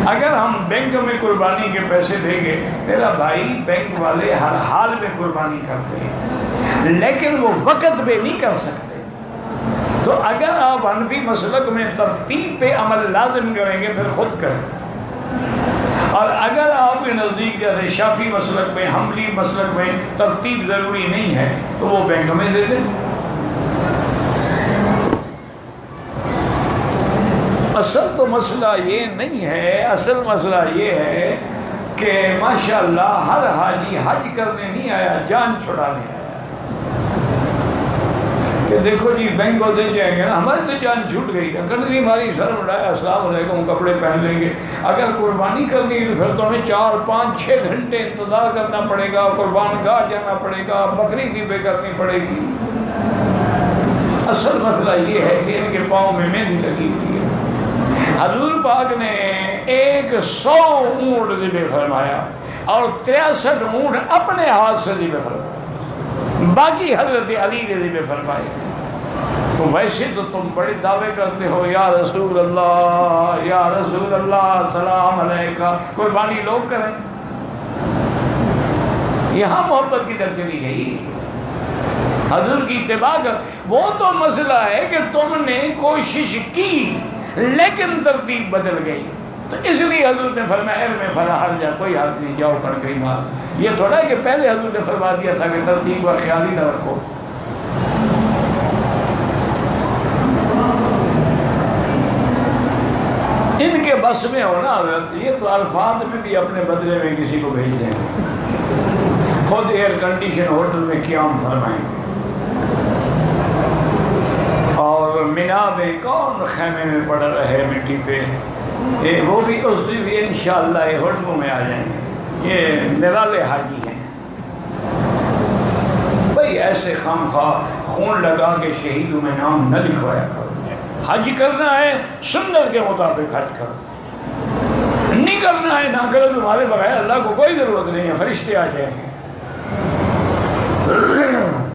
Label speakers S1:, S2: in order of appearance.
S1: اگر ہم بینک میں قربانی کے پیسے دیں گے، میرا بھائی بینک والے ہر حال میں قربانی کرتے ہیں لیکن وہ وقت پہ نہیں کر سکتے۔ تو اگر آپ حنفی مسلک میں ترتیب پہ عمل لازم کریں گے پھر خود کریں، اور اگر آپ کے نزدیک جیسے شافعی مسلک میں، حنبلی مسلک میں ترتیب ضروری نہیں ہے تو وہ بینک میں دے دیں۔ اصل تو مسئلہ یہ نہیں ہے، اصل مسئلہ یہ ہے کہ ماشاءاللہ ہر حاجی حج کرنے نہیں آیا، جان چھڑانے آیا کہ دیکھو جی بینک کو دے جائیں گے نا، ہماری تو جان چھوٹ گئی نا، کنٹری ہماری سر اڑایا، السلام علیکم کپڑے پہن لیں گے۔ اگر قربانی کرنی ہے تو پھر تو ہمیں 4 5 6 گھنٹے انتظار کرنا پڑے گا، قربان گاہ جانا پڑے گا، بکری ذبح کرنی پڑے گی۔ اصل مسئلہ یہ ہے کہ ان کے پاؤں میں مہندی لگی ہوئی ہے۔ حضور پاک نے 100 اونٹ ذبح فرمایا اور 63 اونٹ اپنے ہاتھ سے ذبح فرمایا، باقی حضرت علی نے ذبح فرمائے۔ تو ویسے تو تم بڑے دعوے کرتے ہو یا رسول اللہ یا رسول اللہ سلام علیکہ، قربانی لوگ کریں، یہاں محبت کی در چلی گئی، حضور کی اتباع کر۔ وہ تو مسئلہ ہے کہ تم نے کوشش کی لیکن ترتیب بدل گئی، تو اس لیے حضور نے فرمایا علم فلا حرج، کوئی حرج نہیں، جاؤ پڑھ گئی ماں۔ یہ تھوڑا ہے کہ پہلے حضور نے فرما دیا تھا کہ ترتیب کا خیال ہی نہ رکھو۔ ان کے بس میں ہونا یہ تو الفاظ میں بھی اپنے بدلے میں کسی کو بھیج دیں، خود ایئر کنڈیشن ہوٹل میں قیام فرمائیں، اور مینا میں کون خیمے میں پڑا رہے مٹی پہ، وہ بھی اس دن بھی انشاءاللہ یہ ہوٹلوں میں آ جائیں گے، یہ نرالے حاجی ہیں۔ بھئی ایسے خام خواہ خون لگا کے شہیدوں میں نام نہ لکھوایا کرو۔ حج کرنا ہے سنت کے مطابق حج کرو، نہیں کرنا ہے نہ کرو، تمہارے بغیر اللہ کو کوئی ضرورت نہیں ہے، فرشتے آ جائیں گے۔